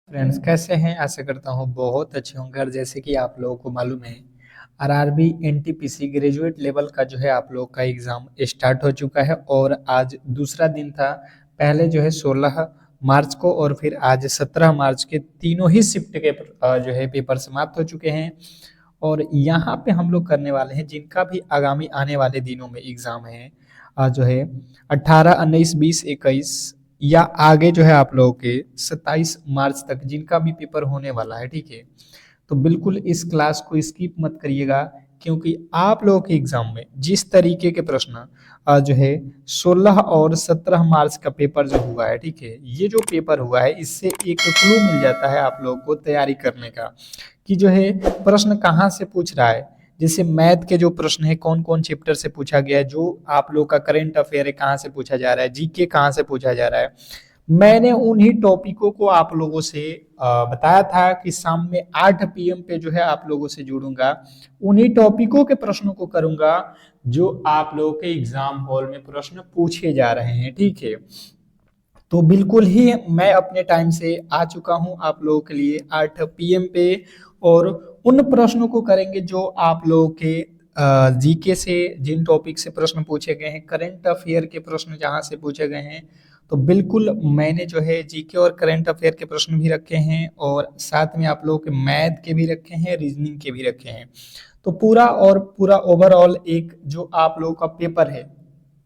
Friends कैसे हैं। आशा करता हूँ बहुत अच्छे होंगे। और जैसे कि आप लोगों को मालूम है, आरआरबी एनटीपीसी ग्रेजुएट लेवल का जो है आप लोग का एग्ज़ाम स्टार्ट हो चुका है और आज दूसरा दिन था। पहले जो है 16 मार्च को और फिर आज 17 मार्च के तीनों ही शिफ्ट के जो है पेपर समाप्त हो चुके हैं। और यहाँ पे हम लोग करने वाले हैं जिनका भी आगामी आने वाले दिनों में एग्ज़ाम है, जो है 18, 19, 20, 21 या आगे जो है आप लोगों के 27 मार्च तक जिनका भी पेपर होने वाला है, ठीक है। तो बिल्कुल इस क्लास को स्किप मत करिएगा, क्योंकि आप लोगों के एग्जाम में जिस तरीके के प्रश्न जो है 16 और 17 मार्च का पेपर जो हुआ है, ठीक है, ये जो पेपर हुआ है इससे एक क्लू मिल जाता है आप लोगों को तैयारी करने का कि जो है प्रश्न कहाँ से पूछ रहा है। जैसे मैथ के जो प्रश्न है कौन कौन चैप्टर से पूछा गया है, जो आप लोग का करंट अफेयर है कहाँ से पूछा जा रहा है, जीके कहाँ से पूछा जा रहा है। मैंने उन्हीं टॉपिकों को आप लोगों से बताया था कि शाम में 8 पीएम पे जो है आप लोगों से जुड़ूंगा, उन्हीं टॉपिकों के प्रश्नों को करूंगा जो आप लोगों के एग्जाम हॉल में प्रश्न पूछे जा रहे हैं, ठीक है। तो बिल्कुल ही मैं अपने टाइम से आ चुका हूं आप लोगों के लिए 8 पीएम पे। और उन प्रश्नों को करेंगे जो आप लोगों के जीके से, जिन टॉपिक से प्रश्न पूछे गए हैं, करंट अफेयर के प्रश्न जहां से पूछे गए हैं। तो बिल्कुल मैंने जो है जीके और करंट अफेयर के प्रश्न भी रखे हैं और साथ में आप लोगों के मैथ के भी रखे हैं, रीजनिंग के भी रखे हैं। तो पूरा ओवरऑल एक जो आप लोगों का पेपर है,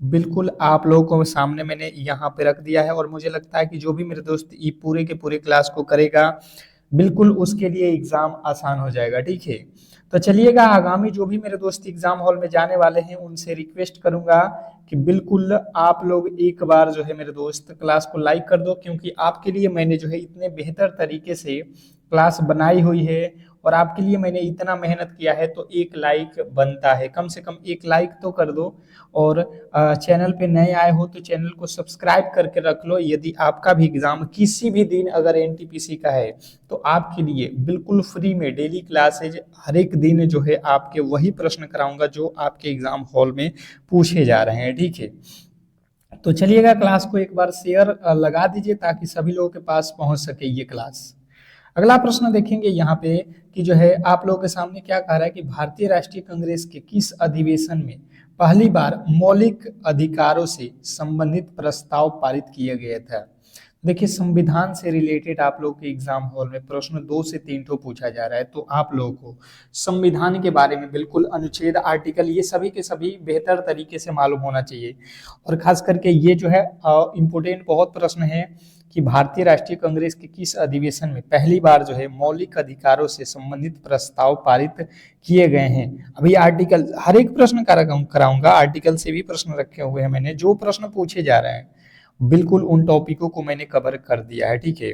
बिल्कुल आप लोगों को सामने मैंने यहाँ पे रख दिया है। और मुझे लगता है कि जो भी मेरे दोस्त ये पूरे के पूरे क्लास को करेगा, बिल्कुल उसके लिए एग्जाम आसान हो जाएगा, ठीक है। तो चलिएगा, आगामी जो भी मेरे दोस्त एग्जाम हॉल में जाने वाले हैं उनसे रिक्वेस्ट करूंगा कि बिल्कुल आप लोग एक बार जो है मेरे दोस्त क्लास को लाइक कर दो, क्योंकि आपके लिए मैंने जो है इतने बेहतर तरीके से क्लास बनाई हुई है और आपके लिए मैंने इतना मेहनत किया है, तो एक लाइक बनता है, कम से कम एक लाइक तो कर दो। और चैनल पे नए आए हो तो चैनल को सब्सक्राइब करके रख लो। यदि आपका भी एग्जाम किसी भी दिन अगर एनटीपीसी का है तो आपके लिए बिल्कुल फ्री में डेली क्लासेज हर एक दिन जो है आपके वही प्रश्न कराऊंगा जो आपके एग्जाम हॉल में पूछे जा रहे हैं, ठीक है। तो चलिएगा, क्लास को एक बार शेयर लगा दीजिए ताकि सभी लोगों के पास पहुंच सके ये क्लास। अगला प्रश्न देखेंगे यहाँ पे कि जो है आप लोगों के सामने क्या कह रहा है कि भारतीय राष्ट्रीय कांग्रेस के किस अधिवेशन में पहली बार मौलिक अधिकारों से संबंधित प्रस्ताव पारित किया गया था। देखिए, संविधान से रिलेटेड आप लोग के एग्जाम हॉल में प्रश्न 2 से 3 ठो पूछा जा रहा है, तो आप लोगों को संविधान के बारे में बिल्कुल अनुच्छेद, आर्टिकल, ये सभी के सभी बेहतर तरीके से मालूम होना चाहिए। और खास करके ये जो है इम्पोर्टेंट बहुत प्रश्न है कि भारतीय राष्ट्रीय कांग्रेस के किस अधिवेशन में पहली बार जो है मौलिक अधिकारों से संबंधित प्रस्ताव पारित किए गए हैं। अभी आर्टिकल हर एक प्रश्न कराऊंगा, आर्टिकल से भी प्रश्न रखे हुए हैं मैंने, जो प्रश्न पूछे जा रहे हैं बिल्कुल उन टॉपिकों को मैंने कवर कर दिया है, ठीक है।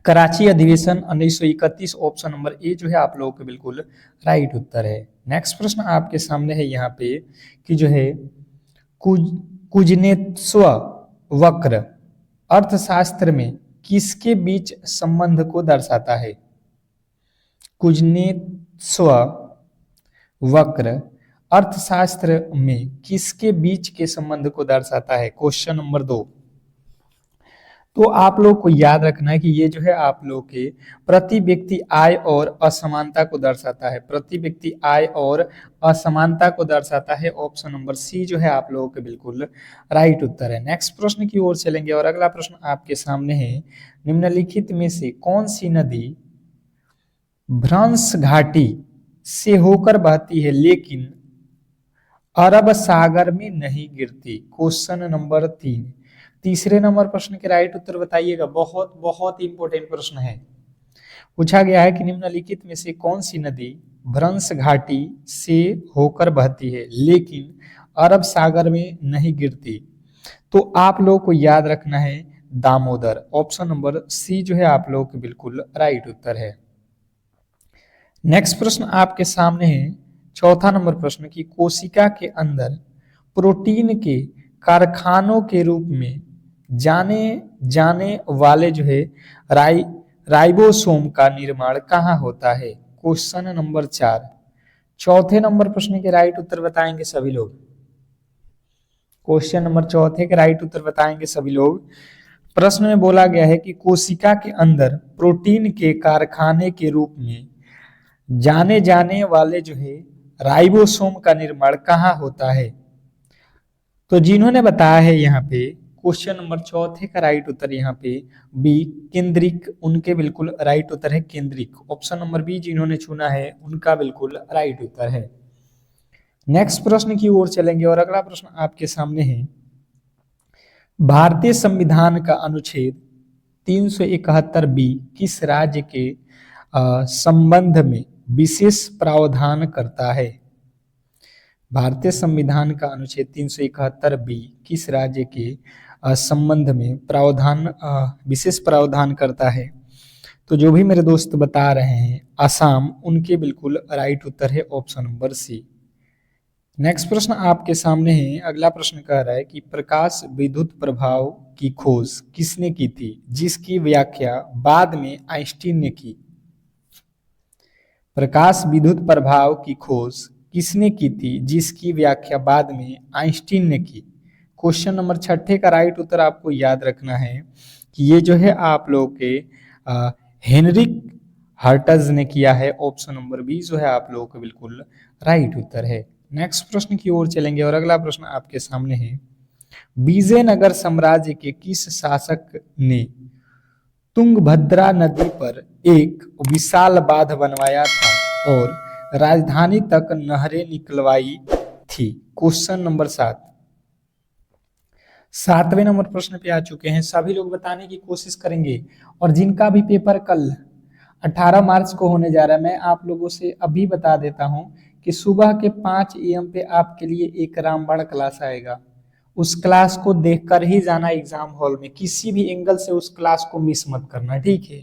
कराची अधिवेशन 1931, ऑप्शन नंबर ए जो है आप लोगों के बिल्कुल राइट उत्तर है। नेक्स्ट प्रश्न आपके सामने है यहाँ पे कि जो है कुज कुजनेत्स्व वक्र अर्थशास्त्र में किसके बीच संबंध को दर्शाता है। कुजनेत्स्व वक्र अर्थशास्त्र में किसके बीच के संबंध को दर्शाता है, क्वेश्चन नंबर 2। तो आप लोग को याद रखना है कि ये जो है आप लोग के प्रति व्यक्ति आय और असमानता को दर्शाता है, प्रति व्यक्ति आय और असमानता को दर्शाता है। ऑप्शन नंबर सी जो है आप लोगों के बिल्कुल राइट उत्तर है। नेक्स्ट प्रश्न की ओर चलेंगे और अगला प्रश्न आपके सामने है, निम्नलिखित में से कौन सी नदी भ्रंश घाटी से होकर बहती है लेकिन अरब सागर में नहीं गिरती, क्वेश्चन नंबर 3। तीसरे नंबर प्रश्न के राइट उत्तर बताइएगा, बहुत बहुत इंपॉर्टेंट प्रश्न है। पूछा गया है कि निम्नलिखित में से कौन सी नदी भ्रंश घाटी से होकर बहती है लेकिन अरब सागर में नहीं गिरती। तो आप लोगों को याद रखना है दामोदर, ऑप्शन नंबर सी जो है आप लोगों के बिल्कुल राइट उत्तर है। नेक्स्ट प्रश्न आपके सामने है, चौथा नंबर प्रश्न की कोशिका के अंदर प्रोटीन के कारखानों के रूप में जाने जाने वाले जो है राइबोसोम का निर्माण कहाँ होता है, क्वेश्चन नंबर 4। चौथे नंबर प्रश्न के राइट उत्तर बताएंगे सभी लोग, क्वेश्चन नंबर चौथे के राइट उत्तर बताएंगे सभी लोग। प्रश्न में बोला गया है कि कोशिका के अंदर प्रोटीन के कारखाने के रूप में जाने जाने वाले जो है राइबोसोम का निर्माण कहाँ होता है। तो जिन्होंने बताया है यहाँ पे क्वेश्चन नंबर चौथे का राइट उत्तर यहाँ पे बी केंद्रिक, उनके बिल्कुल राइट उत्तर है केंद्रिक। ऑप्शन नंबर बी जिन्होंने चुना है उनका बिल्कुल राइट उत्तर है। नेक्स्ट प्रश्न की ओर चलेंगे और अगला प्रश्न आपके सामने है, भारतीय संविधान का अनुच्छेद 371 बी किस राज्य के संबंध में विशेष प्रावधान करता है। भारतीय संविधान का अनुच्छेद 371 बी किस राज्य के संबंध में प्रावधान विशेष प्रावधान करता है। तो जो भी मेरे दोस्त बता रहे हैं असम, उनके बिल्कुल राइट उत्तर है ऑप्शन नंबर सी। नेक्स्ट प्रश्न आपके सामने है, अगला प्रश्न कह रहा है कि प्रकाश विद्युत प्रभाव की खोज किसने की थी जिसकी व्याख्या बाद में आइंस्टीन ने की। प्रकाश विद्युत प्रभाव की खोज किसने की थी जिसकी व्याख्या बाद में आइंस्टीन ने की। क्वेश्चन नंबर 6 का राइट उत्तर आपको याद रखना है कि ये जो है आप लोगों के हेनरिक हर्ट्ज ने किया है। ऑप्शन नंबर बी जो है आप लोगों को बिल्कुल राइट उत्तर है। नेक्स्ट प्रश्न की ओर चलेंगे और अगला प्रश्न आपके सामने है, विजयनगर साम्राज्य के किस शासक ने तुंगभद्रा नदी पर एक विशाल बांध बनवाया था और राजधानी तक नहरें निकलवाई थी। Question number 7। 7वें नंबर प्रश्न पे आ चुके हैं, सभी लोग बताने की कोशिश करेंगे और जिनका भी पेपर कल 18 मार्च को होने जा रहा है, मैं आप लोगों से अभी बता देता हूं कि सुबह के 5 AM पे आपके लिए एक रामबाण क्लास आएगा। उस क्लास को देखकर ही जाना एग्जाम हॉल में, किसी भी एंगल से उस क्लास को मिस मत करना, ठीक है।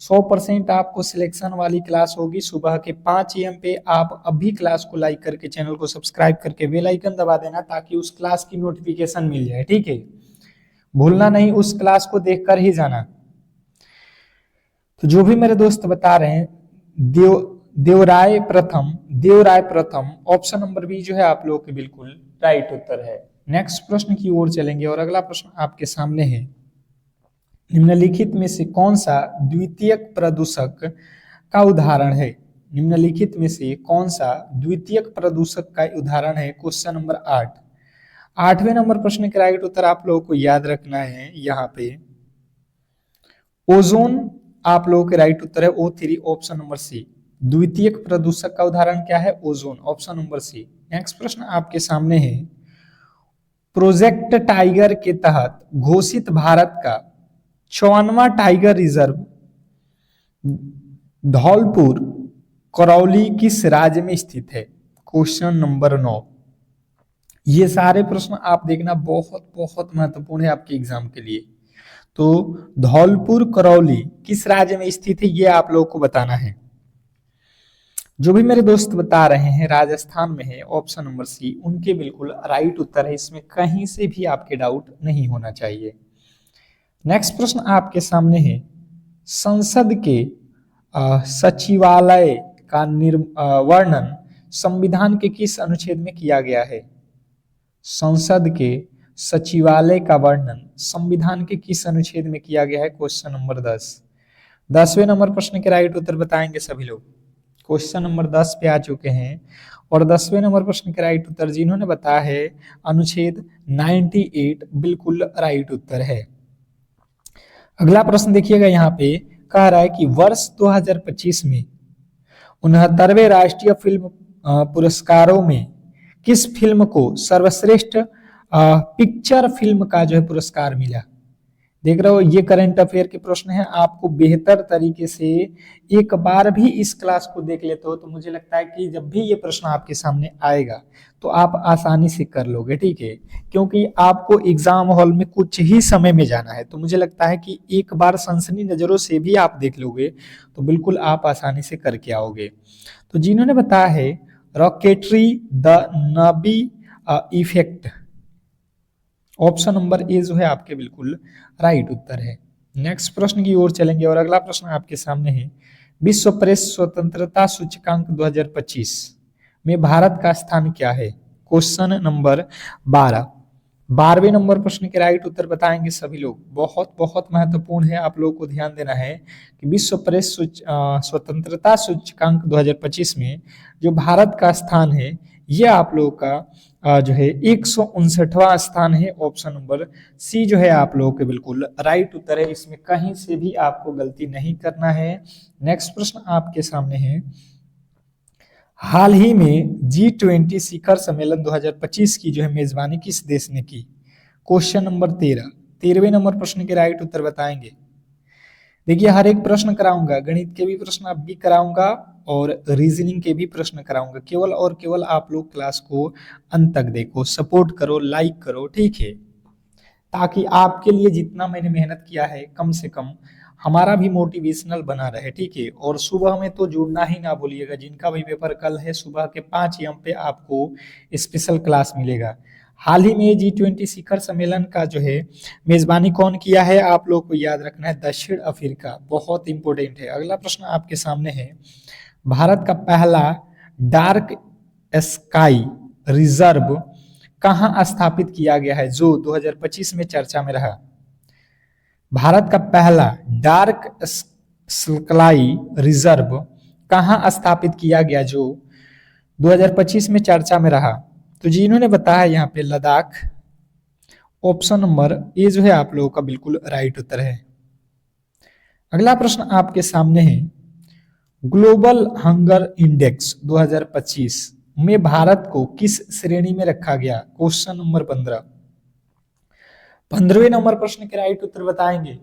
100% आपको सिलेक्शन वाली क्लास होगी सुबह के 5 AM पे। आप अभी क्लास को लाइक करके चैनल को सब्सक्राइब करके बेल आइकन दबा देना ताकि उस क्लास की नोटिफिकेशन मिल जाए, ठीक है। भूलना नहीं, उस क्लास को देखकर ही जाना। तो जो भी मेरे दोस्त बता रहे हैं देवराय प्रथम ऑप्शन नंबर बी जो है आप लोगों के बिल्कुल राइट उत्तर है। नेक्स्ट प्रश्न की ओर चलेंगे और अगला प्रश्न आपके सामने है, निम्नलिखित में से कौन सा द्वितीयक प्रदूषक का उदाहरण है। निम्नलिखित में से कौन सा द्वितीयक प्रदूषक का उदाहरण है। Question number 8। 8वें नंबर प्रश्न के राइट उत्तर आप लोगों को याद रखना है, यहाँ पे ओजोन आप लोगों के राइट उत्तर है O3 ऑप्शन नंबर सी। द्वितीयक प्रदूषक का उदाहरण क्या है, ozone, option number C. Next प्रश्न आपके सामने है, प्रोजेक्ट टाइगर के तहत घोषित भारत का 54वां टाइगर रिजर्व धौलपुर करौली किस राज्य में स्थित है। Question number 9। ये सारे प्रश्न आप देखना, बहुत बहुत महत्वपूर्ण है आपके एग्जाम के लिए। तो धौलपुर करौली किस राज्य में स्थित है ये आप लोगों को बताना है। जो भी मेरे दोस्त बता रहे हैं राजस्थान में है, ऑप्शन नंबर सी उनके बिल्कुल राइट उत्तर है। इसमें कहीं से भी आपके डाउट नहीं होना चाहिए। नेक्स्ट प्रश्न आपके सामने है, संसद के सचिवालय का वर्णन संविधान के किस अनुच्छेद में किया गया है। संसद के सचिवालय का वर्णन संविधान के किस अनुच्छेद में किया गया है। Question number 10। 10वें नंबर प्रश्न के राइट उत्तर बताएंगे सभी लोग। क्वेश्चन नंबर 10 पे आ चुके हैं और 10वें नंबर प्रश्न के राइट उत्तर जिन्होंने बताया है अनुच्छेद 98 बिल्कुल राइट उत्तर है। अगला प्रश्न देखिएगा, यहाँ पे कह रहा है कि वर्ष 2025 में 69वें राष्ट्रीय फिल्म पुरस्कारों में किस फिल्म को सर्वश्रेष्ठ पिक्चर फिल्म का जो है पुरस्कार मिला। देख रहे हो, ये करंट अफेयर के प्रश्न है। आपको बेहतर तरीके से एक बार भी इस क्लास को देख लेते हो तो मुझे लगता है कि जब भी ये प्रश्न आपके सामने आएगा तो आप आसानी से कर लोगे, ठीक है। क्योंकि आपको एग्जाम हॉल में कुछ ही समय में जाना है, तो मुझे लगता है कि एक बार सनसनी नजरों से भी आप देख लोगे तो बिल्कुल आप आसानी से करके आओगे। तो जिन्होंने बताया है rocketry the Nabi effect, option number A जो है आपके बिल्कुल राइट उत्तर है। नेक्स्ट प्रश्न की ओर चलेंगे और अगला प्रश्न आपके सामने है, विश्व प्रेस स्वतंत्रता सूचकांक 2025 में भारत का स्थान क्या है। Question number 12। 12वें नंबर प्रश्न के राइट उत्तर बताएंगे सभी लोग। बहुत बहुत महत्वपूर्ण है, आप लोगों को ध्यान देना है कि विश्व प्रेस स्वतंत्रता सूचकांक 2025 में जो भारत का स्थान है ये आप लोगों का जो है 159वां स्थान है। ऑप्शन नंबर सी जो है आप लोगों के बिल्कुल राइट उत्तर है, इसमें कहीं से भी आपको गलती नहीं करना है। नेक्स्ट प्रश्न आपके सामने है, हाल ही में G20 शिखर सम्मेलन 2025 की जो है मेजबानी किस देश ने की? क्वेश्चन नंबर 13वें नंबर प्रश्न के राइट उत्तर बताएंगे। देखिए हर एक प्रश्न कराऊंगा, गणित के भी प्रश्न आप भी कराऊंगा और रीजनिंग के भी प्रश्न कराऊंगा। केवल और केवल आप लोग क्लास को अंत तक देखो, सपोर्ट करो, लाइक करो, ठीक है, ताकि आपके लिए जितना मैंने मेहनत किया है कम से कम हमारा भी मोटिवेशनल बना रहे, ठीक है। और सुबह में तो जुड़ना ही ना भूलिएगा, जिनका भी पेपर कल है सुबह के 5 AM पे आपको स्पेशल क्लास मिलेगा। हाल ही में G20 शिखर सम्मेलन का जो है मेजबानी कौन किया है, आप लोग को याद रखना है, दक्षिण अफ्रीका। बहुत इंपॉर्टेंट है। अगला प्रश्न आपके सामने है, भारत का पहला डार्क स्काई रिजर्व कहां स्थापित किया गया है जो 2025 में चर्चा में रहा? भारत का पहला डार्क स्काई रिजर्व कहां स्थापित किया गया जो 2025 में चर्चा में रहा? तो जिन्होंने बताया यहाँ पे लद्दाख। ऑप्शन नंबर ए जो है आप लोगों का बिल्कुल राइट उत्तर है। अगला प्रश्न आपके सामने है, ग्लोबल हंगर इंडेक्स 2025 में भारत को किस श्रेणी में रखा गया? क्वेश्चन नंबर 15वें नंबर प्रश्न के राइट उत्तर बताएंगे।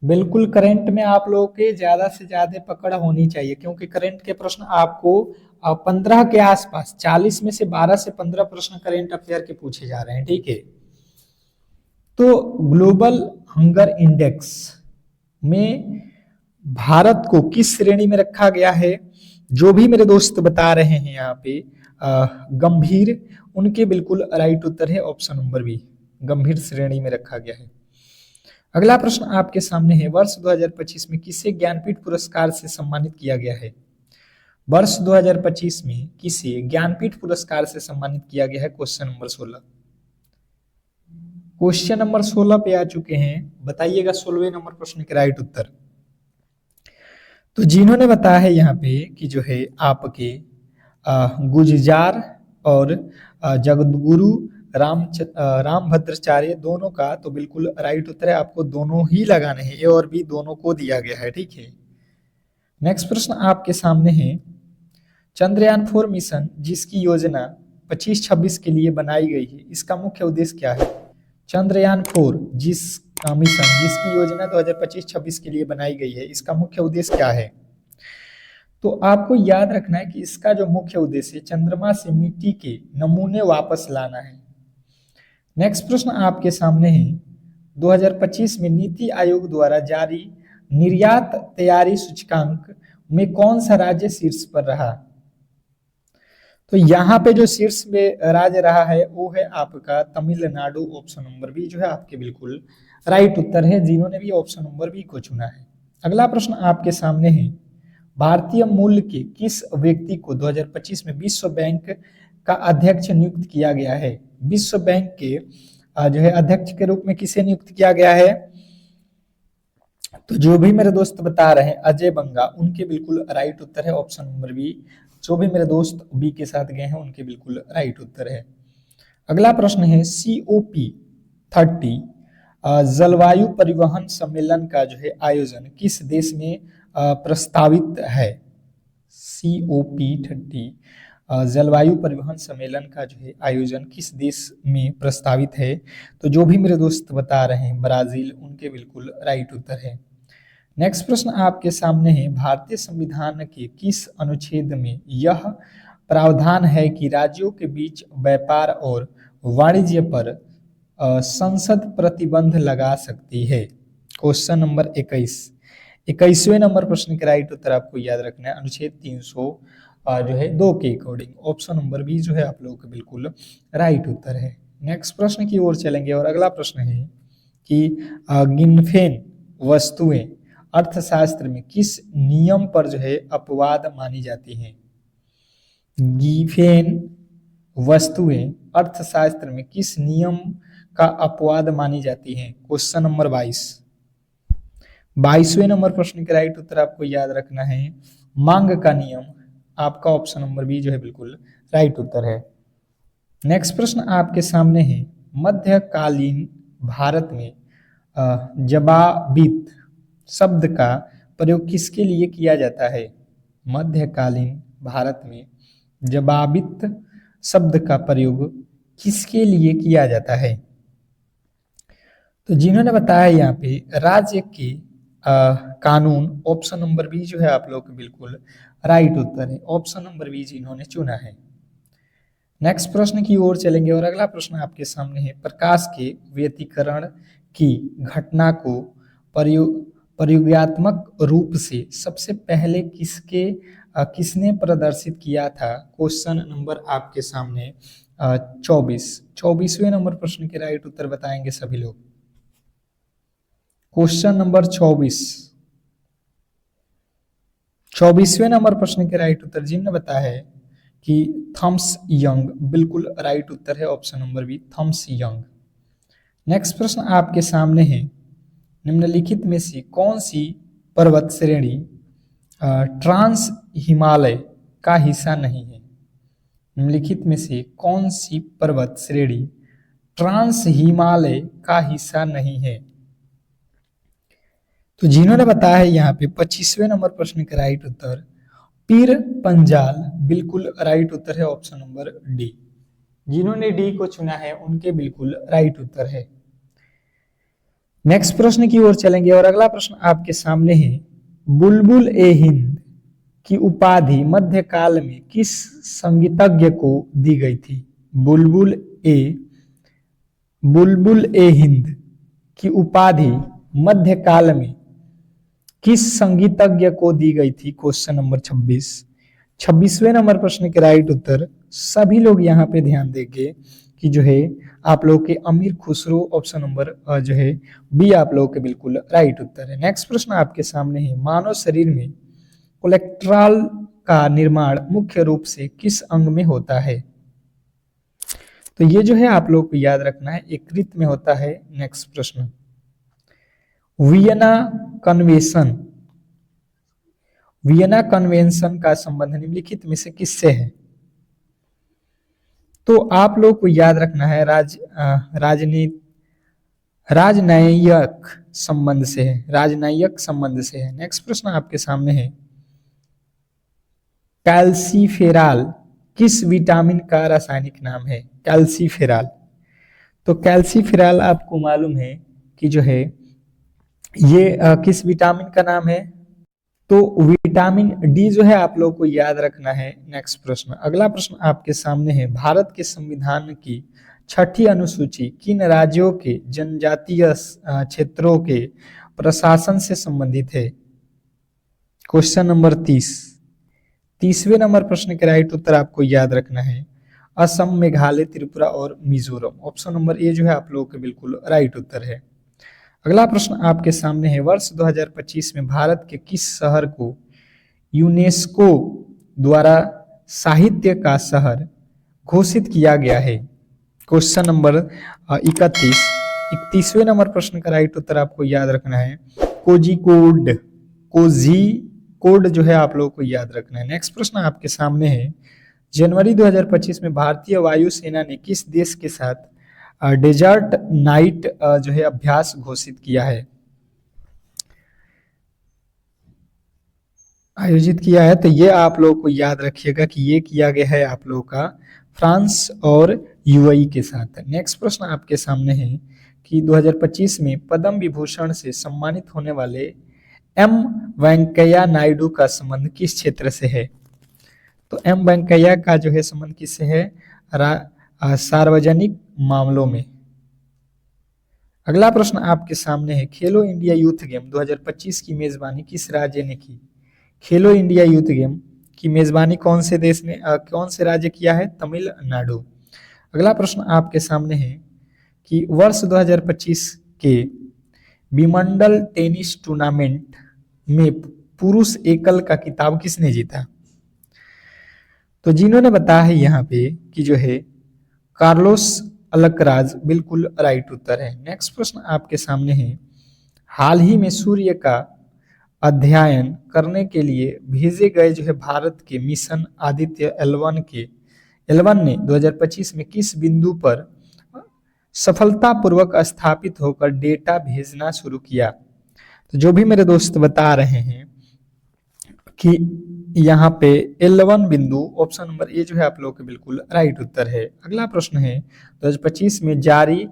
बिल्कुल करंट में आप लोगों के ज्यादा से ज्यादा पकड़ होनी चाहिए, क्योंकि करंट के प्रश्न आपको 15 के आसपास, 40 में से 12 से 15 प्रश्न करंट अफेयर के पूछे जा रहे हैं, ठीक है। तो ग्लोबल हंगर इंडेक्स में भारत को किस श्रेणी में रखा गया है? जो भी मेरे दोस्त बता रहे हैं यहाँ पे गंभीर, उनके बिल्कुल राइट उत्तर है ऑप्शन नंबर बी, गंभीर श्रेणी में रखा गया है। अगला प्रश्न आपके सामने है, वर्ष 2025 में किसे ज्ञानपीठ पुरस्कार से सम्मानित किया गया है? वर्ष 2025 में किसे ज्ञानपीठ पुरस्कार से सम्मानित किया गया है? Question number 16। क्वेश्चन नंबर 16 पे आ चुके हैं, बताइएगा 16वें नंबर प्रश्न के राइट उत्तर। तो जिन्होंने बताया है यहाँ पे कि जो है आपके गुलजार और जगतगुरु रामभद्राचार्य दोनों का तो बिल्कुल राइट उत्तर है। आपको दोनों ही लगाने हैं, ए और बी दोनों को दिया गया है, ठीक है। नेक्स्ट प्रश्न आपके सामने है, चंद्रयान 4 मिशन जिसकी योजना 25-26 के लिए बनाई गई है, इसका मुख्य उद्देश्य क्या है? चंद्रयान 4 मिशन जिसकी योजना 2025-26 के लिए बनाई गई है, इसका मुख्य उद्देश्य क्या है? तो आपको याद रखना है कि इसका जो मुख्य उद्देश्य है चंद्रमा से मिट्टी के नमूने वापस लाना है। नेक्स्ट प्रश्न आपके सामने है, 2025 में नीति आयोग द्वारा जारी निर्यात तैयारी सूचकांक में कौन सा राज्य शीर्ष पर रहा? तो यहाँ पे जो शीर्ष में राज्य रहा है वो है आपका तमिलनाडु। ऑप्शन नंबर बी जो है आपके बिल्कुल राइट उत्तर है, जिन्होंने भी ऑप्शन नंबर बी को चुना है। अगला प्रश्न आपके सामने है, भारतीय मूल के किस व्यक्ति को 2025 में विश्व बैंक का अध्यक्ष नियुक्त किया गया है? विश्व बैंक के जो है अध्यक्ष के रूप में किसे नियुक्त किया गया है? तो जो भी मेरे दोस्त बता रहे हैं अजय बंगा, उनके बिल्कुल राइट उत्तर है ऑप्शन नंबर बी। जो भी मेरे दोस्त बी के साथ गए हैं उनके बिल्कुल राइट उत्तर है। अगला प्रश्न है, COP30 जलवायु परिवहन सम्मेलन का जो है आयोजन किस देश में प्रस्तावित है? COP30 जलवायु परिवहन सम्मेलन का जो है आयोजन किस देश में प्रस्तावित है? तो जो भी मेरे दोस्त बता रहे हैं ब्राजील, उनके बिल्कुल राइट उत्तर है। नेक्स्ट प्रश्न आपके सामने है, भारतीय संविधान के किस अनुच्छेद में यह प्रावधान है कि राज्यों के बीच व्यापार और वाणिज्य पर संसद प्रतिबंध लगा सकती है? क्वेश्चन नंबर 21वें नंबर प्रश्न के राइट उत्तर आपको याद रखना है, अनुच्छेद 300 जो है 2 के अकॉर्डिंग। ऑप्शन नंबर बी जो है आप लोगों का बिल्कुल राइट उत्तर है। नेक्स्ट प्रश्न की ओर चलेंगे और अगला प्रश्न है कि गिनफेन वस्तुएं अर्थशास्त्र में किस नियम पर जो है अपवाद मानी जाती हैं? गिनफेन वस्तुएं अर्थशास्त्र में किस नियम का अपवाद मानी जाती है? Question number 22। 22वें नंबर प्रश्न का राइट उत्तर आपको याद रखना है मांग का नियम। आपका ऑप्शन नंबर बी जो है बिल्कुल राइट उत्तर है। नेक्स्ट प्रश्न आपके सामने है मध्यकालीन भारत में जबाबित शब्द का प्रयोग किसके लिए किया जाता है? मध्यकालीन भारत में जबाबित शब्द का प्रयोग किसके लिए किया जाता है? तो जिन्होंने बताया यहाँ पे राज्य के कानून, ऑप्शन नंबर बी जो है आप लोग बिल्कुल राइट उत्तर है। ऑप्शन नंबर बी जिन्होंने चुना है। नेक्स्ट प्रश्न की ओर चलेंगे और अगला प्रश्न आपके सामने है प्रकाश के व्यतिकरण की घटना को प्रयोगात्मक रूप से सबसे पहले किसने प्रदर्शित किया था? क्वेश्चन नंबर आपके सामने 24वें नंबर प्रश्न के राइट उत्तर बताएंगे सभी लोग। क्वेश्चन नंबर 24वें नंबर प्रश्न के राइट उत्तर जिन्होंने बताया है कि थॉमस यंग, बिल्कुल राइट उत्तर है option number B Thomas Young. Next प्रश्न आपके सामने है निम्नलिखित में से कौन सी पर्वत श्रेणी ट्रांस हिमालय का हिस्सा नहीं है? निम्नलिखित में से कौन सी पर्वत श्रेणी ट्रांस हिमालय का हिस्सा नहीं है? तो जिन्होंने बताया है यहाँ पे 25वें नंबर प्रश्न का राइट उत्तर पीर पंजाल, बिल्कुल राइट उत्तर है ऑप्शन नंबर डी। जिन्होंने डी को चुना है उनके बिल्कुल राइट उत्तर है। नेक्स्ट प्रश्न की ओर चलेंगे और अगला प्रश्न आपके सामने है बुलबुल ए हिंद की उपाधि मध्यकाल में किस संगीतज्ञ को दी गई थी? बुलबुल ए हिंद की उपाधि मध्यकाल में किस संगीतज्ञ को दी गई थी? क्वेश्चन नंबर 26वें नंबर प्रश्न के राइट उत्तर सभी लोग यहाँ पे ध्यान देंगे कि जो है आप लोग के अमीर खुसरो, ऑप्शन नंबर जो है बी आप लोग के बिल्कुल राइट उत्तर है। नेक्स्ट प्रश्न आपके सामने है मानव शरीर में कोलेस्ट्रॉल का निर्माण मुख्य रूप से किस अंग में होता है? तो ये जो है आप लोग को याद रखना है यकृत में होता है। नेक्स्ट प्रश्न वियना कन्वेंशन का संबंध निम्नलिखित में से किससे है? तो आप लोग को याद रखना है राजनयिक संबंध से है, राजनयिक संबंध से है। नेक्स्ट प्रश्न आपके सामने है कैल्सीफेरॉल किस विटामिन का रासायनिक नाम है? कैल्सीफेरॉल, तो कैल्सीफेरॉल आपको मालूम है कि जो है ये किस विटामिन का नाम है? तो विटामिन डी जो है आप लोग को याद रखना है। नेक्स्ट प्रश्न, अगला प्रश्न आपके सामने है भारत के संविधान की 6ठी अनुसूची किन राज्यों के जनजातीय क्षेत्रों के प्रशासन से संबंधित है? क्वेश्चन नंबर 30वें नंबर प्रश्न के राइट उत्तर आपको याद रखना है असम, मेघालय, त्रिपुरा और मिजोरम। ऑप्शन नंबर ए जो है आप लोगों के बिल्कुल राइट उत्तर है। अगला प्रश्न आपके सामने है वर्ष 2025 में भारत के किस शहर को यूनेस्को द्वारा साहित्य का शहर घोषित किया गया है? क्वेश्चन नंबर 31वें नंबर प्रश्न का राइट उत्तर आपको याद रखना है कोझिकोड जो है आप लोगों को याद रखना है। नेक्स्ट प्रश्न आपके सामने है जनवरी 2025 में भारतीय वायुसेना ने किस देश के साथ डेजर्ट नाइट जो है अभ्यास घोषित किया है, आयोजित किया है? तो ये आप लोग को याद रखिएगा कि ये किया गया है आप लोगों का फ्रांस और यूएई के साथ। नेक्स्ट प्रश्न आपके सामने है कि 2025 में पद्म विभूषण से सम्मानित होने वाले एम वेंकैया नायडू का संबंध किस क्षेत्र से है? तो एम वेंकैया का जो है संबंध किससे है? सार्वजनिक मामलों में। अगला प्रश्न आपके सामने है खेलो इंडिया यूथ गेम 2025 की मेजबानी किस राज्य ने की? खेलो इंडिया यूथ गेम की मेजबानी कौन से देश ने कौन से राज्य किया है? तमिलनाडु। अगला प्रश्न आपके सामने है कि वर्ष 2025 के विमंडल टेनिस टूर्नामेंट में पुरुष एकल का खिताब किसने जीता? तो जिन्होंने बताया है यहाँ पे कि जो है कार्लोस अलकराज बिल्कुल राइट उत्तर है। नेक्स्ट प्रश्न आपके सामने है, हाल ही में सूर्य का अध्ययन करने के लिए भेजे गए जो है भारत के मिशन आदित्य L1 ने 2025 में किस बिंदु पर सफलतापूर्वक स्थापित होकर डेटा भेजना शुरू किया? तो जो भी मेरे दोस्त बता रहे हैं कि यहाँ पे L1 बिंदु, ऑप्शन नंबर ए जो है आप लोगों के बिल्कुल राइट उत्तर है। अगला प्रश्न है, 2025 में जारी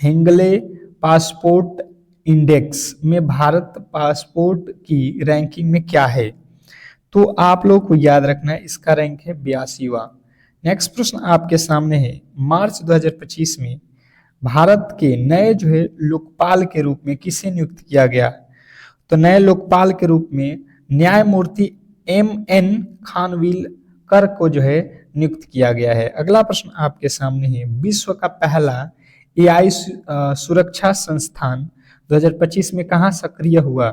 हेंगले पासपोर्ट इंडेक्स में भारत पासपोर्ट की रैंकिंग में क्या है? तो आप लोग को याद रखना है, इसका रैंक है 82वां। नेक्स्ट प्रश्न आपके सामने है, मार्च 2025 में भारत के नए जो है लोकपाल के रूप में किसे नियुक्त किया गया? तो नए लोकपाल के रूप में न्यायमूर्ति M.N. खानविलकर को जो है नियुक्त किया गया है। अगला प्रश्न आपके सामने है, विश्व का पहला AI सुरक्षा संस्थान 2025 में कहाँ सक्रिय हुआ?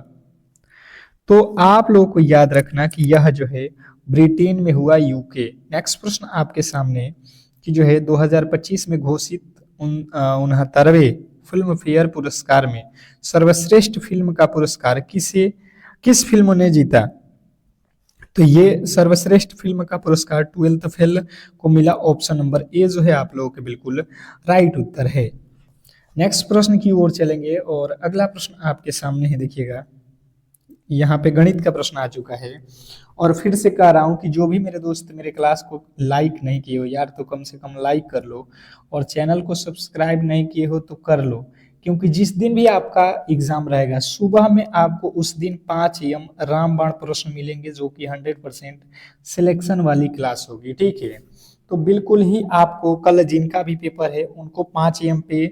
तो आप लोगों को याद रखना कि यह जो है ब्रिटेन में हुआ, यूके। नेक्स्ट प्रश्न आपके सामने कि जो है 2025 में घोषित 69वें फिल्म फेयर पुरस्कार में सर्वश्रेष्ठ फिल्म का पुरस्कार किस फिल्म ने जीता? तो ये सर्वश्रेष्ठ फिल्म का पुरस्कार 12th फेल को मिला। ऑप्शन नंबर ए जो है आप लोगों के बिल्कुल राइट उत्तर है। नेक्स्ट प्रश्न की ओर चलेंगे और अगला प्रश्न आपके सामने है, देखिएगा यहाँ पे गणित का प्रश्न आ चुका है। और फिर से कह रहा हूँ कि जो भी मेरे दोस्त मेरे क्लास को लाइक नहीं किए हो यार, तो कम से कम लाइक कर लो, और चैनल को सब्सक्राइब नहीं किए हो तो कर लो, क्योंकि जिस दिन भी आपका एग्जाम रहेगा सुबह में आपको उस दिन 5 AM रामबाण प्रश्न मिलेंगे, जो कि 100% सिलेक्शन वाली क्लास होगी, ठीक है। तो बिल्कुल ही आपको कल जिनका भी पेपर है उनको 5 AM पे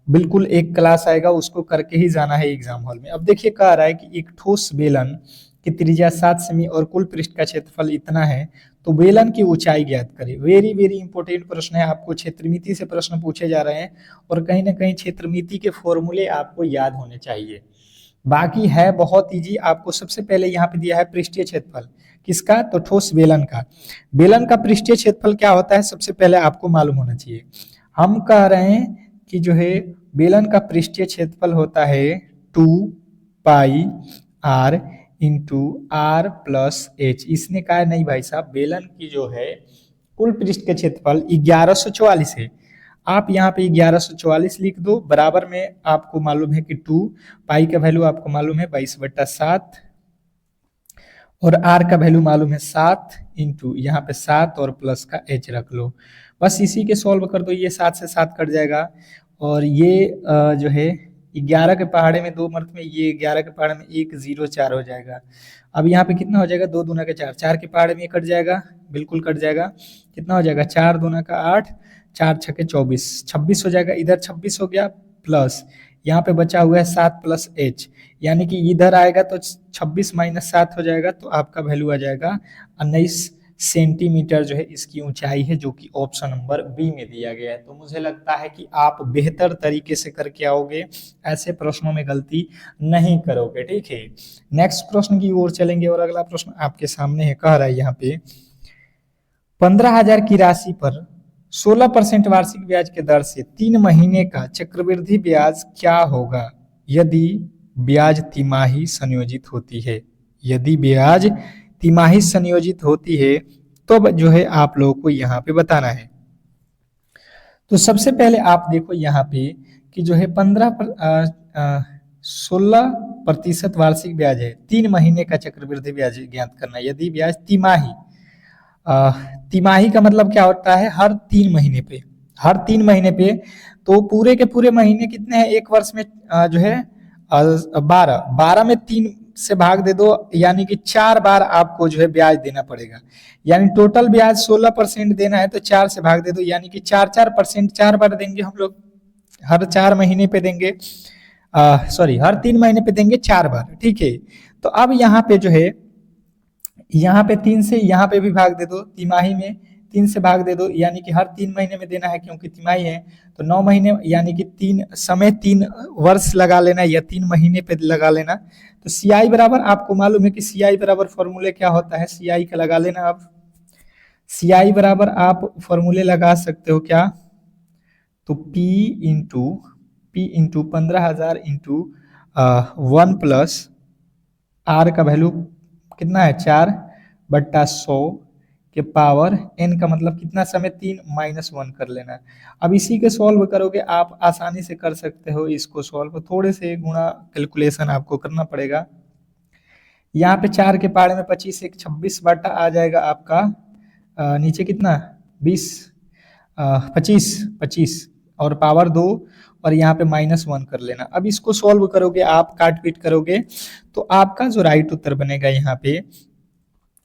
बिल्कुल एक क्लास आएगा, उसको करके ही जाना है एग्जाम हॉल में। अब देखिए कह रहा है कि एक ठोस बेलन की त्रिज्या 7 सेमी और कुल पृष्ठ का क्षेत्रफल इतना है, तो बेलन की ऊंचाई ज्ञात करें। वेरी वेरी इंपॉर्टेंट प्रश्न है, आपको क्षेत्रमिति से प्रश्न पूछे जा रहे हैं और कहीं ना कहीं क्षेत्रमिति के फॉर्मूले आपको याद होने चाहिए। बाकी है बहुत इजी। आपको सबसे पहले यहाँ पे दिया है पृष्ठीय क्षेत्रफल किसका? तो ठोस बेलन का। बेलन का पृष्ठीय क्षेत्रफल क्या होता है सबसे पहले आपको मालूम होना चाहिए। हम कह रहे हैं कि जो है बेलन का पृष्ठीय क्षेत्रफल होता है 2πr into R plus H। इसने कहा नहीं भाई साहब, बेलन की जो है कुल पृष्ठ का क्षेत्रफल 1144 है। आप यहाँ पे 1144 लिख दो, बराबर में आपको मालूम है कि 2 पाई का वैल्यू आपको मालूम है 22/7 और R का वैल्यू मालूम है 7 इंटू यहाँ पे 7 और प्लस का H रख लो। बस इसी के सॉल्व कर दो, ये 7 से 7 कट जाएगा और ये जो है 11 के पहाड़े में 2 मर्द में, ये 11 के पहाड़े में 1 0 4 हो जाएगा। अब यहाँ पे कितना हो जाएगा? 2 दूना का 4, 4 के पहाड़े में कट जाएगा, बिल्कुल कट जाएगा। कितना हो जाएगा? 4 दूना का 8, 4 छके 24, 26 हो जाएगा। इधर 26 हो गया, प्लस यहाँ पे बचा हुआ है 7 प्लस H, यानी कि इधर आएगा तो 26 माइनस 7 हो जाएगा, तो आपका वैल्यू आ जाएगा 19 सेंटीमीटर जो है इसकी ऊंचाई है, जो कि ऑप्शन नंबर बी में दिया गया है। तो मुझे लगता है कि आप बेहतर तरीके से करके आओगे, ऐसे प्रश्नों में गलती नहीं करोगे, ठीक है। नेक्स्ट प्रश्न की ओर चलेंगे और अगला प्रश्न आपके सामने है, कह रहा है यहाँ पे 15,000 की राशि पर 16% वार्षिक ब्याज के दर से 3 महीने का चक्रवृद्धि ब्याज क्या होगा यदि ब्याज तिमाही संयोजित होती है? यदि ब्याज तिमाही संयोजित होती है तो जो है आप लोगों को यहाँ पे बताना है। तो सबसे पहले आप देखो यहाँ पे कि जो है 16% वार्षिक ब्याज है, 3 महीने का चक्रवृद्धि ब्याज ज्ञात करना है। यदि ब्याज तिमाही, तिमाही का मतलब क्या होता है? हर 3 महीने पे, हर 3 महीने पे। तो पूरे के पूरे महीने कितने हैं एक वर्ष में? जो है 12 में 3 से भाग दे दो, यानी कि 4 बार आपको जो है ब्याज देना पड़ेगा। यानी टोटल ब्याज 16% देना है तो 4 से भाग दे दो, यानी कि 4% 4 बार देंगे हम लोग, हर 4 महीने पे देंगे, सॉरी हर 3 महीने पे देंगे 4 बार, ठीक है। तो अब यहाँ पे जो है, यहाँ पे 3 से यहाँ पे भी भाग दे दो, तिमाही में 3 से भाग दे दो, यानी कि हर 3 महीने में देना है क्योंकि तिमाही है। तो 9 महीने यानी कि 3 वर्ष लगा लेना या 3 महीने पे लगा लेना। तो CI बराबर आपको मालूम है कि CI बराबर फॉर्मूले क्या होता है, CI का लगा लेना आप। CI बराबर आप फॉर्मूले लगा सकते हो क्या, तो P into 15,000 into 1 plus R का वैल्यू कितना है 4/100 के पावर n का मतलब कितना समय 3 -1 कर लेना है। अब इसी के सॉल्व करोगे आप आसानी से कर सकते हो इसको सॉल्व, थोड़े से गुणा कैलकुलेशन आपको करना पड़ेगा। यहाँ पे 4 के पारे में 25 एक 26 बटा आ जाएगा आपका नीचे कितना 20 25 25 और पावर 2 और यहाँ पे -1 कर लेना। अब इसको सॉल्व करोगे आप काट पीट करोगे तो आपका जो राइट उत्तर बनेगा यहाँ पे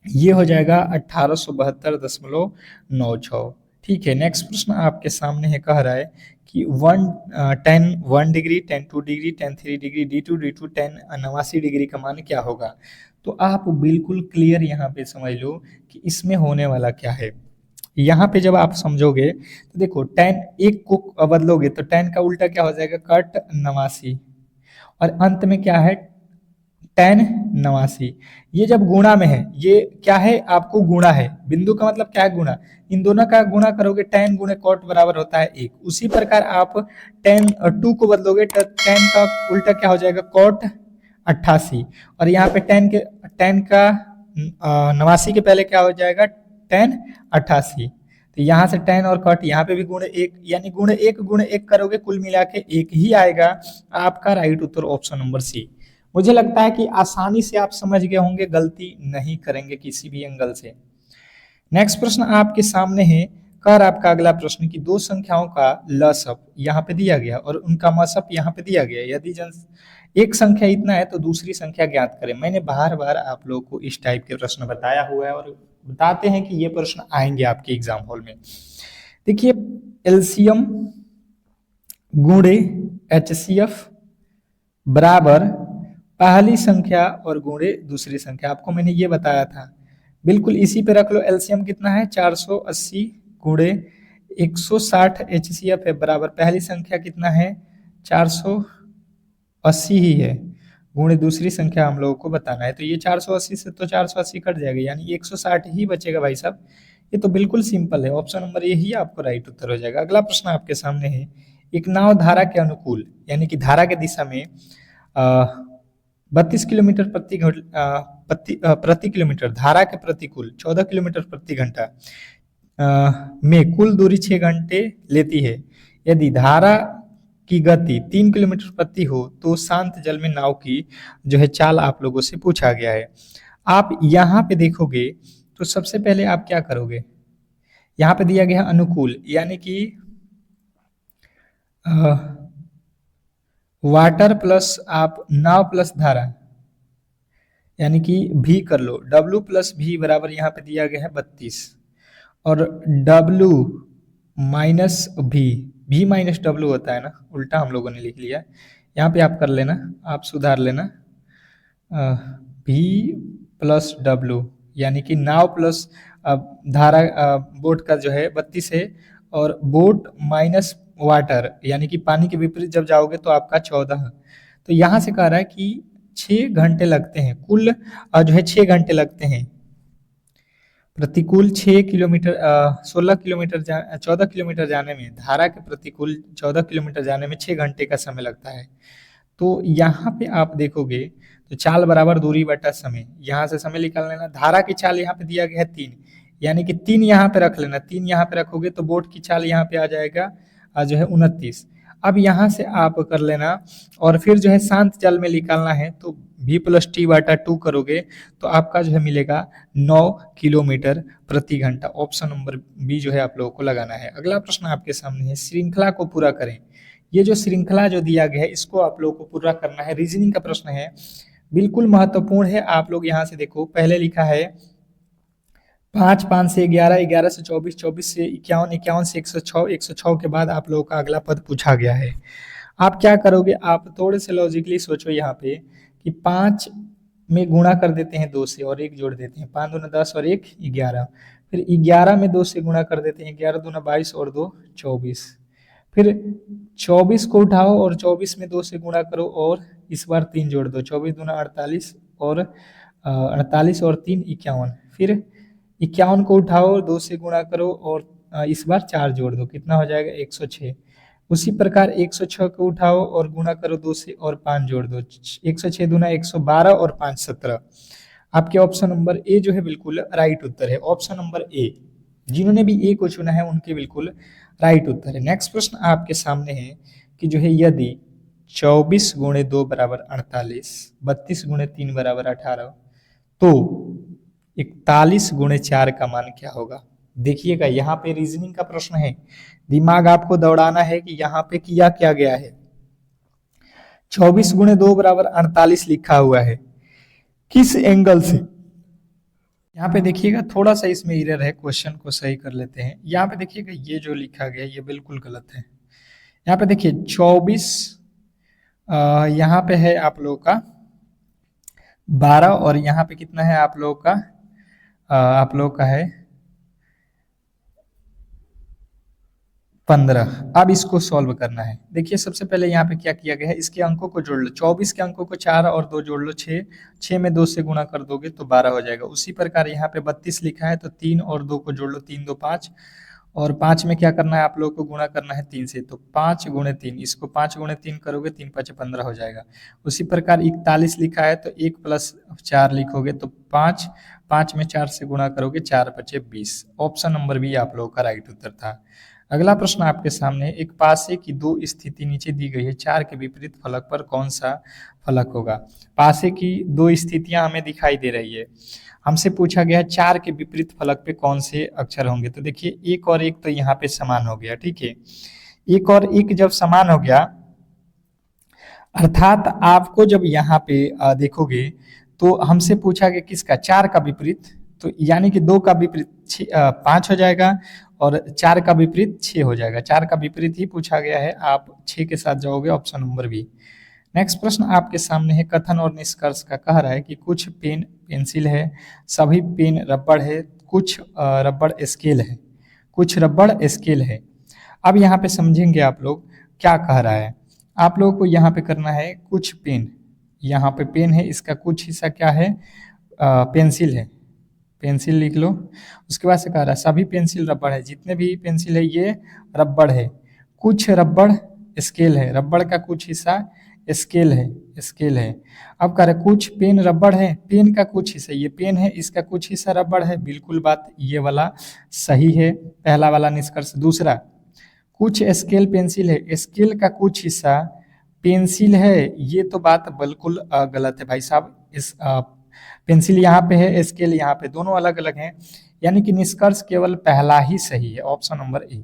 ये हो जाएगा 1872.96। ठीक है, नेक्स्ट प्रश्न आपके सामने है, कह रहा है कि 1 degree 2 degree 3 degree D2 10 89 degree का मान क्या होगा। तो आप बिल्कुल क्लियर यहाँ पे समझ लो कि इसमें होने वाला क्या है। यहाँ पे जब आप समझोगे तो देखो tan एक को बदलोगे तो tan का उल्टा क्या हो जाएगा कट 89 और अंत में क्या है tan 89। ये जब गुणा में है, ये क्या है आपको गुणा है, बिंदु का मतलब क्या है गुणा, इन दोनों का गुणा करोगे tan गुणे cot बराबर होता है 1। उसी प्रकार आप tan 2 को बदलोगे तो tan का उल्टा क्या हो जाएगा cot 88 और यहाँ पे tan का 89 के पहले क्या हो जाएगा tan 88। तो यहाँ से tan और cot यहाँ पे भी गुणे 1 यानी गुणे 1 करोगे कुल मिला के 1 ही आएगा। आपका राइट उत्तर ऑप्शन नंबर सी। मुझे लगता है कि आसानी से आप समझ गए होंगे, गलती नहीं करेंगे किसी भी एंगल से। नेक्स्ट प्रश्न आपके सामने है, कर आपका अगला प्रश्न कि दो संख्याओं का लसअप यहाँ पे दिया गया और उनका मसअप यहाँ पे दिया गया, यदि एक संख्या इतना है तो दूसरी संख्या ज्ञात करें। मैंने बार बार आप लोगों को इस टाइप के प्रश्न बताया हुआ है और बताते हैं कि ये प्रश्न आएंगे आपके एग्जाम हॉल में। देखिए एलसीएम गुणे एचसीएफ बराबर पहली संख्या और गुणे दूसरी संख्या, आपको मैंने ये बताया था। बिल्कुल इसी पे रख लो, एलसीएम कितना है 480 गुणे 160 एचसीएफ है बराबर पहली संख्या कितना है 480 ही है गुणे दूसरी संख्या हम लोगों को बताना है। तो ये 480 से तो 480 कट जाएगा यानी 160 ही बचेगा भाई साहब। ये तो बिल्कुल सिंपल है, ऑप्शन नंबर ये ही आपको राइट उत्तर हो जाएगा। अगला प्रश्न आपके सामने है, एक नाव धारा के अनुकूल यानी कि धारा के दिशा में 32 किलोमीटर प्रति किलोमीटर, धारा के प्रतिकूल 14 किलोमीटर प्रति घंटा में कुल दूरी 6 घंटे लेती है। यदि धारा की गति 3 किलोमीटर प्रति हो तो शांत जल में नाव की जो है चाल आप लोगों से पूछा गया है। आप यहाँ पे देखोगे तो सबसे पहले आप क्या करोगे, यहाँ पे दिया गया अनुकूल यानी कि वाटर प्लस आप नाव प्लस धारा यानी कि V कर लो, W प्लस V बराबर यहाँ पे दिया गया है 32 और W minus V minus W होता है ना, उल्टा हम लोगों ने लिख लिया, यहाँ पे आप कर लेना, आप सुधार लेना V प्लस W यानी कि नाव प्लस धारा बोट का जो है 32 है और बोट माइनस वाटर यानी कि पानी के विपरीत जब जाओगे तो आपका 14। तो यहाँ से कह रहा है कि 6 घंटे लगते हैं, कुल जो है 6 घंटे लगते हैं प्रतिकूल 6 किलोमीटर 16 किलोमीटर 14 किलोमीटर जाने में, धारा के प्रतिकूल 14 किलोमीटर जाने में 6 घंटे का समय लगता है। तो यहाँ पे आप देखोगे तो चाल बराबर दूरी बटा समय, यहाँ से समय निकाल लेना। धारा की चाल यहाँ पे दिया गया है 3 यानी कि 3 यहाँ पे रख लेना, 3 यहाँ पे रखोगे तो बोट की चाल यहाँ पे आ जाएगा जो है 29। अब यहाँ से आप कर लेना और फिर जो है शांत जल में निकालना है तो V प्लस टी बटा 2 करोगे तो आपका जो है मिलेगा 9 किलोमीटर प्रति घंटा। ऑप्शन नंबर बी जो है आप लोगों को लगाना है। अगला प्रश्न आपके सामने है, श्रृंखला को पूरा करें। ये जो श्रृंखला जो दिया गया है इसको आप लोगों को पूरा करना है, रीजनिंग का प्रश्न है, बिल्कुल महत्वपूर्ण है। आप लोग यहाँ से देखो, पहले लिखा है 5 5 से 11 11 से 24 24 से 51 51 से 106 106 के बाद आप लोगों का अगला पद पूछा गया है। आप क्या करोगे, आप थोड़े से लॉजिकली सोचो यहाँ पे कि 5 में गुणा कर देते हैं 2 से और 1 जोड़ देते हैं, 5 दूना 10 और 1 11, फिर 11 में 2 से गुणा कर देते हैं, 11 दूना 22 और 2 24, फिर 24 को उठाओ और 24 में 2 से गुणा करो और इस बार 3 जोड़ दो, 24 दूना 48 और 48 और 3 51, फिर 51 को उठाओ, 2 से गुणा करो और इस बार 4 जोड़ दो, कितना हो जाएगा 106। उसी प्रकार 106 को उठाओ और गुणा करो 2 से और 5 जोड़ दो, 106 दूना 112 और 5 17। आपके ऑप्शन नंबर ए जो है बिल्कुल राइट उत्तर है। ऑप्शन नंबर ए, जिन्होंने भी ए को चुना है उनके बिल्कुल राइट उत्तर है। नेक्स्ट प्रश्न आपके सामने है कि जो है यदि 24 गुणे 2 बराबर 48, 32 गुणे 3 बराबर 18, तो 41 गुणे 4 का मान क्या होगा। देखिएगा यहाँ पे रीजनिंग का प्रश्न है, दिमाग आपको दौड़ाना है कि यहाँ पे किया क्या गया है। 24 गुणे 2 बराबर 48 लिखा हुआ है, किस एंगल से। यहाँ पे देखिएगा थोड़ा सा इसमें एरर है, क्वेश्चन को सही कर लेते हैं। यहाँ पे देखिएगा ये जो लिखा गया ये बिल्कुल गलत है। यहाँ पे देखिए 24 यहाँ पे है आप लोगों का 12 और यहाँ पे कितना है आप लोगों का आप लोग का है 15। अब इसको सॉल्व करना है। देखिए सबसे पहले यहाँ पे क्या किया गया है, इसके अंकों को जोड़ लो। 24 के अंकों को 4 और 2 जोड़ लो 6, 6 में 2 से गुणा कर दोगे तो 12 हो जाएगा। उसी प्रकार यहाँ पे 32 लिखा है तो 3 और 2 को जोड़ लो, 3 2 5 और 5 में क्या करना है आप लोगों को गुणा करना है 3 से, तो 5 गुणे 3, इसको 5 गुणे 3 करोगे 3 5 15 हो जाएगा। उसी प्रकार 41 लिखा है तो 1 प्लस 4 लिखोगे तो 5, 5 में 4 से गुणा करोगे 4 5 20। ऑप्शन नंबर बी आप लोगों का राइट उत्तर था। अगला प्रश्न आपके सामने, एक पासे की दो स्थिति नीचे दी गई है, 4 के विपरीत फलक पर कौन सा फलक होगा। पासे की दो स्थितियां हमें दिखाई दे रही है, हमसे पूछा गया 4 के विपरीत फलक पे कौन से अक्षर होंगे। तो देखिए 1 और 1 तो यहाँ पे समान हो गया, ठीक है। 1 और 1 जब समान हो गया अर्थात आपको जब यहाँ पे देखोगे तो हमसे पूछा गया किसका, 4 का विपरीत, तो यानी कि 2 का विपरीत 5 हो जाएगा और 4 का विपरीत 6 हो जाएगा। 4 का विपरीत ही पूछा गया है, आप 6 के साथ जाओगे, ऑप्शन नंबर बी। नेक्स्ट प्रश्न आपके सामने है, कथन और निष्कर्ष का कह रहा है कि कुछ पेन पेंसिल है, सभी पेन रबड़ है, कुछ रबड़ स्केल है, कुछ रबड़ स्केल है। अब यहाँ पे समझेंगे आप लोग क्या कह रहा है। आप लोगों को यहाँ पे करना है कुछ पेन, यहाँ पे पेन है, इसका कुछ हिस्सा क्या है, पेंसिल है, पेंसिल लिख लो। उसके बाद से कह रहा है सभी पेंसिल रबड़ है, जितने भी पेंसिल है ये रबड़ है। कुछ रबड़ स्केल है, रबड़ का कुछ हिस्सा स्केल है, स्केल है। अब कह रहा है कुछ पेन रबड़ है, पेन का कुछ हिस्सा, ये पेन है इसका कुछ हिस्सा रबड़ है, बिल्कुल बात ये वाला सही है, पहला वाला निष्कर्ष। दूसरा, कुछ स्केल पेंसिल है, स्केल का कुछ हिस्सा पेंसिल है, ये तो बात बिल्कुल गलत है भाई साहब। इस पेंसिल यहाँ पे है, स्केल यहाँ पे, दोनों अलग अलग हैं, यानी कि निष्कर्ष केवल पहला ही सही है, ऑप्शन नंबर ए।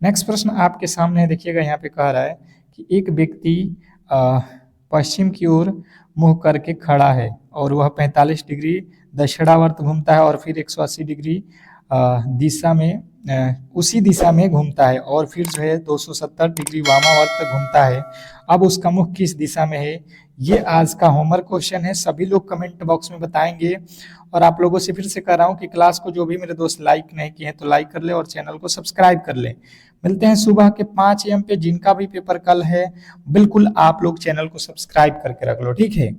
नेक्स्ट प्रश्न आपके सामने है, देखिएगा यहाँ पे कह रहा है कि एक व्यक्ति पश्चिम की ओर मुंह करके खड़ा है और वह 45 डिग्री दक्षिणावर्त घूमता है और फिर 180 डिग्री दिशा में उसी दिशा में घूमता है और फिर जो है 270 डिग्री वामावर्त घूमता है। अब उसका मुख किस दिशा में है। ये आज का होमवर्क क्वेश्चन है, सभी लोग कमेंट बॉक्स में बताएंगे। और आप लोगों से फिर से कह रहा हूँ कि क्लास को जो भी मेरे दोस्त लाइक नहीं किए हैं तो लाइक कर ले और चैनल को सब्सक्राइब कर ले। मिलते हैं सुबह के 5 AM पे, जिनका भी पेपर कल है बिल्कुल आप लोग चैनल को सब्सक्राइब करके रख लो, ठीक है।